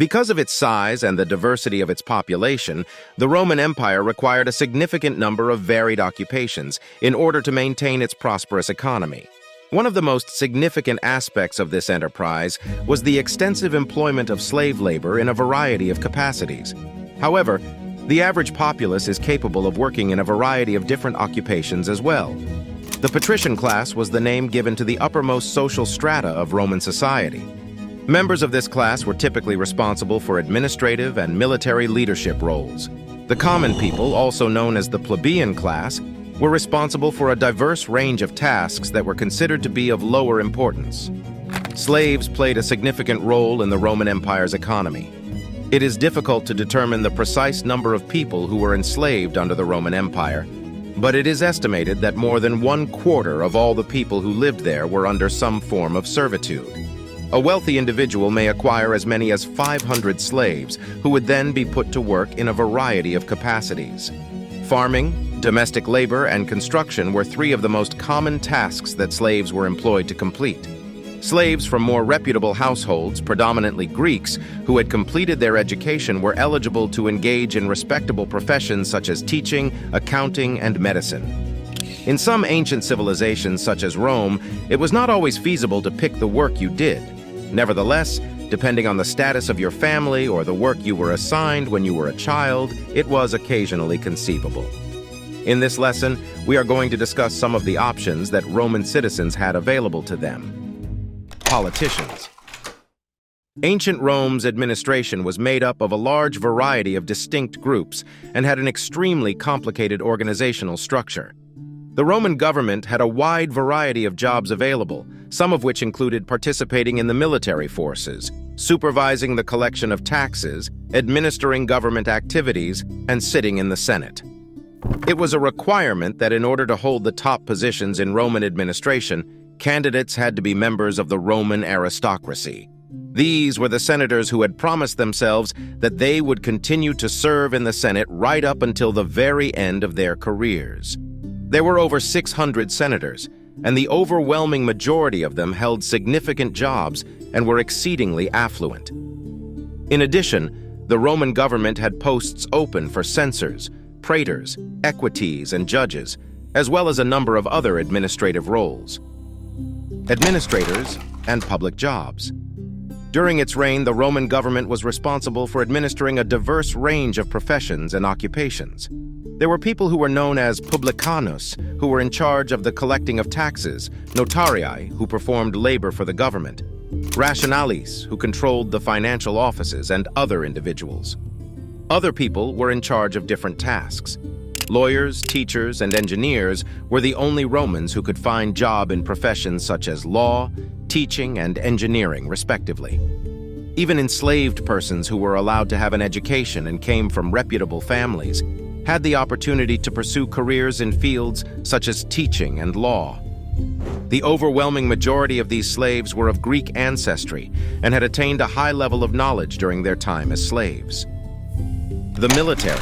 Because of its size and the diversity of its population, the Roman Empire required a significant number of varied occupations in order to maintain its prosperous economy. One of the most significant aspects of this enterprise was the extensive employment of slave labor in a variety of capacities. However, the average populace is capable of working in a variety of different occupations as well. The Patrician class was the name given to the uppermost social strata of Roman society. Members of this class were typically responsible for administrative and military leadership roles. The common people, also known as the Plebeian Class, were responsible for a diverse range of tasks that were considered to be of lower importance. Slaves played a significant role in the Roman Empire's economy. It is difficult to determine the precise number of people who were enslaved under the Roman Empire, but it is estimated that more than 1/4 of all the people who lived there were under some form of servitude. A wealthy individual may acquire as many as 500 slaves, who would then be put to work in a variety of capacities. Farming, domestic labor, and construction were three of the most common tasks that slaves were employed to complete. Slaves from more reputable households, predominantly Greeks, who had completed their education were eligible to engage in respectable professions such as teaching, accounting, and medicine. In some ancient civilizations such as Rome, it was not always feasible to pick the work you did. Nevertheless, depending on the status of your family or the work you were assigned when you were a child, it was occasionally conceivable. In this lesson, we are going to discuss some of the options that Roman citizens had available to them. Politicians. Ancient Rome's administration was made up of a large variety of distinct groups and had an extremely complicated organizational structure. The Roman government had a wide variety of jobs available, some of which included participating in the military forces, supervising the collection of taxes, administering government activities, and sitting in the Senate. It was a requirement that in order to hold the top positions in Roman administration, candidates had to be members of the Roman aristocracy. These were the senators who had promised themselves that they would continue to serve in the Senate right up until the very end of their careers. There were over 600 senators, and the overwhelming majority of them held significant jobs and were exceedingly affluent. In addition, the Roman government had posts open for censors, praetors, equites, and judges, as well as a number of other administrative roles. Administrators and public jobs. During its reign, the Roman government was responsible for administering a diverse range of professions and occupations. There were people who were known as publicanus, who were in charge of the collecting of taxes, notarii, who performed labor for the government, rationalis, who controlled the financial offices, and other individuals. Other people were in charge of different tasks. Lawyers, teachers, and engineers were the only Romans who could find job in professions such as law, teaching, and engineering, respectively. Even enslaved persons who were allowed to have an education and came from reputable families had the opportunity to pursue careers in fields such as teaching and law. The overwhelming majority of these slaves were of Greek ancestry and had attained a high level of knowledge during their time as slaves. The military.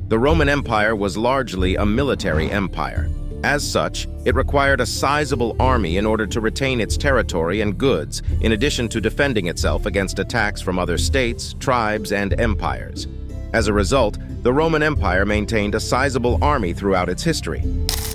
The Roman Empire was largely a military empire. As such, it required a sizable army in order to retain its territory and goods, in addition to defending itself against attacks from other states, tribes, and empires. As a result, the Roman Empire maintained a sizable army throughout its history.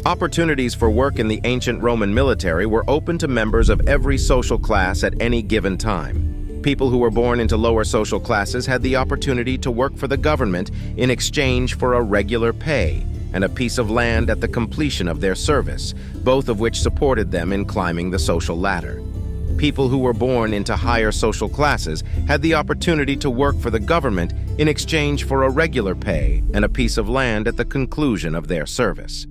Opportunities for work in the ancient Roman military were open to members of every social class at any given time. People who were born into lower social classes had the opportunity to work for the government in exchange for a regular pay and a piece of land at the completion of their service, both of which supported them in climbing the social ladder. People who were born into higher social classes had the opportunity to work for the government in exchange for a regular pay and a piece of land at the conclusion of their service.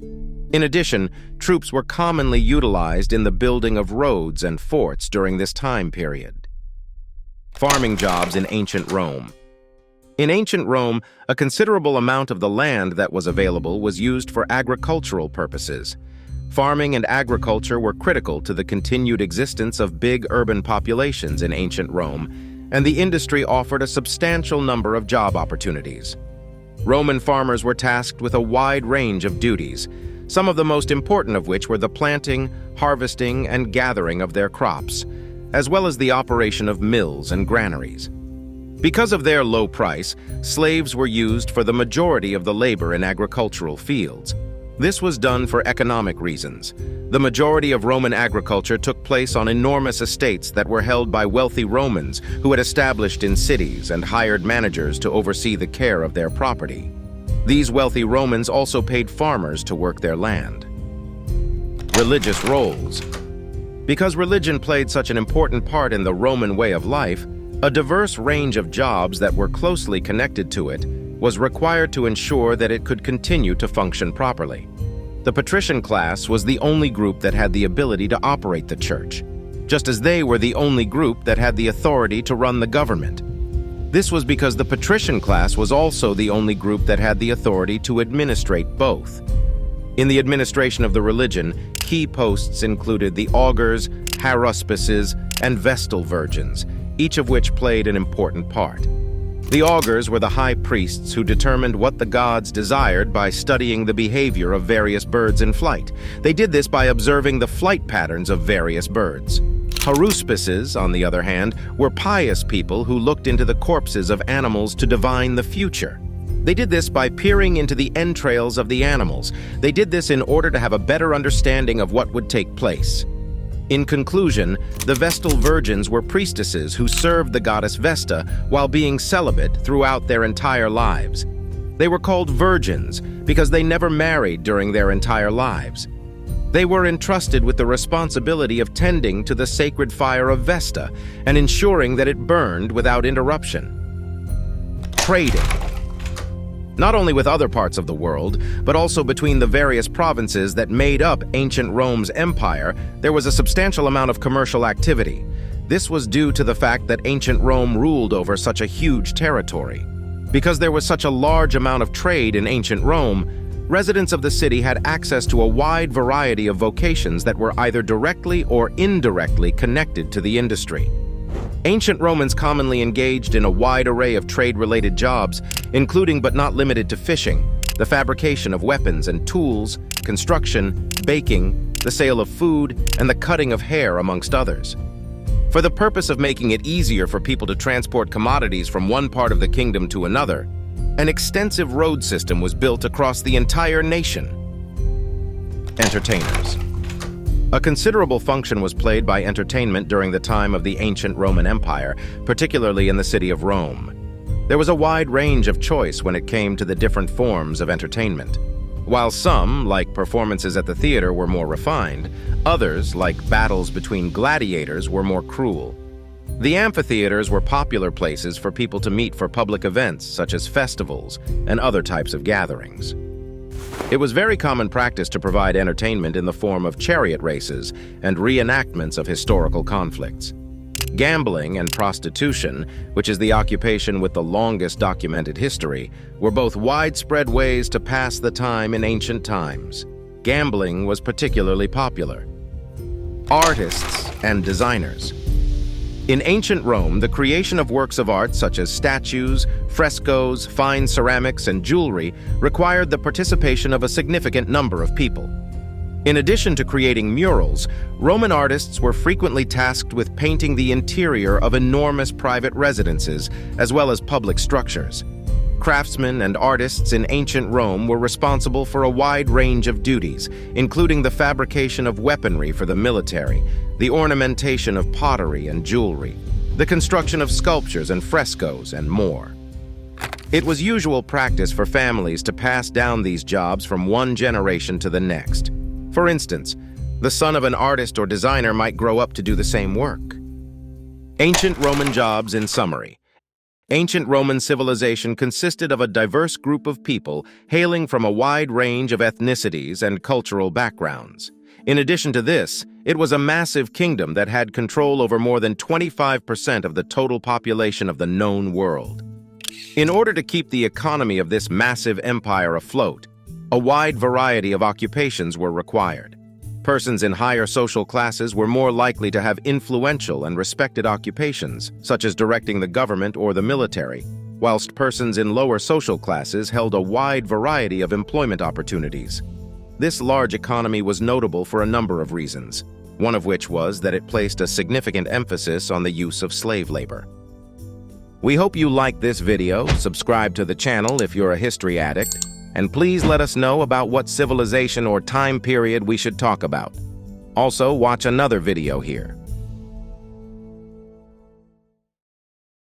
In addition, troops were commonly utilized in the building of roads and forts during this time period. Farming jobs in ancient Rome. In ancient Rome, a considerable amount of the land that was available was used for agricultural purposes. Farming and agriculture were critical to the continued existence of big urban populations in ancient Rome, and the industry offered a substantial number of job opportunities. Roman farmers were tasked with a wide range of duties, some of the most important of which were the planting, harvesting, and gathering of their crops, as well as the operation of mills and granaries. Because of their low price, slaves were used for the majority of the labor in agricultural fields. This was done for economic reasons. The majority of Roman agriculture took place on enormous estates that were held by wealthy Romans who had established in cities and hired managers to oversee the care of their property. These wealthy Romans also paid farmers to work their land. Religious roles. Because religion played such an important part in the Roman way of life, a diverse range of jobs that were closely connected to it was required to ensure that it could continue to function properly. The Patrician class was the only group that had the ability to operate the church, just as they were the only group that had the authority to run the government. This was because the Patrician class was also the only group that had the authority to administrate both. In the administration of the religion, key posts included the augurs, haruspices, and vestal virgins, each of which played an important part. The augurs were the high priests who determined what the gods desired by studying the behavior of various birds in flight. They did this by observing the flight patterns of various birds. Haruspices, on the other hand, were pious people who looked into the corpses of animals to divine the future. They did this by peering into the entrails of the animals. They did this in order to have a better understanding of what would take place. In conclusion, the Vestal Virgins were priestesses who served the goddess Vesta while being celibate throughout their entire lives. They were called virgins because they never married during their entire lives. They were entrusted with the responsibility of tending to the sacred fire of Vesta and ensuring that it burned without interruption. Trading. Not only with other parts of the world, but also between the various provinces that made up ancient Rome's empire, there was a substantial amount of commercial activity. This was due to the fact that ancient Rome ruled over such a huge territory. Because there was such a large amount of trade in ancient Rome, residents of the city had access to a wide variety of vocations that were either directly or indirectly connected to the industry. Ancient Romans commonly engaged in a wide array of trade-related jobs, including but not limited to fishing, the fabrication of weapons and tools, construction, baking, the sale of food, and the cutting of hair, amongst others. For the purpose of making it easier for people to transport commodities from one part of the kingdom to another, an extensive road system was built across the entire nation. Entertainers. A considerable function was played by entertainment during the time of the ancient Roman Empire, particularly in the city of Rome. There was a wide range of choice when it came to the different forms of entertainment. While some, like performances at the theater, were more refined, others, like battles between gladiators, were more cruel. The amphitheaters were popular places for people to meet for public events such as festivals and other types of gatherings. It was very common practice to provide entertainment in the form of chariot races and reenactments of historical conflicts. Gambling and prostitution, which is the occupation with the longest documented history, were both widespread ways to pass the time in ancient times. Gambling was particularly popular. Artists and designers. In ancient Rome, the creation of works of art such as statues, frescoes, fine ceramics, and jewelry required the participation of a significant number of people. In addition to creating murals, Roman artists were frequently tasked with painting the interior of enormous private residences, as well as public structures. Craftsmen and artists in ancient Rome were responsible for a wide range of duties, including the fabrication of weaponry for the military, the ornamentation of pottery and jewelry, the construction of sculptures and frescoes, and more. It was usual practice for families to pass down these jobs from one generation to the next. For instance, the son of an artist or designer might grow up to do the same work. Ancient Roman jobs in summary. Ancient Roman civilization consisted of a diverse group of people hailing from a wide range of ethnicities and cultural backgrounds. In addition to this, it was a massive kingdom that had control over more than 25% of the total population of the known world. In order to keep the economy of this massive empire afloat, a wide variety of occupations were required. Persons in higher social classes were more likely to have influential and respected occupations, such as directing the government or the military, whilst persons in lower social classes held a wide variety of employment opportunities. This large economy was notable for a number of reasons, one of which was that it placed a significant emphasis on the use of slave labor. We hope you like this video, subscribe to the channel if you're a history addict, and please let us know about what civilization or time period we should talk about. Also, watch another video here.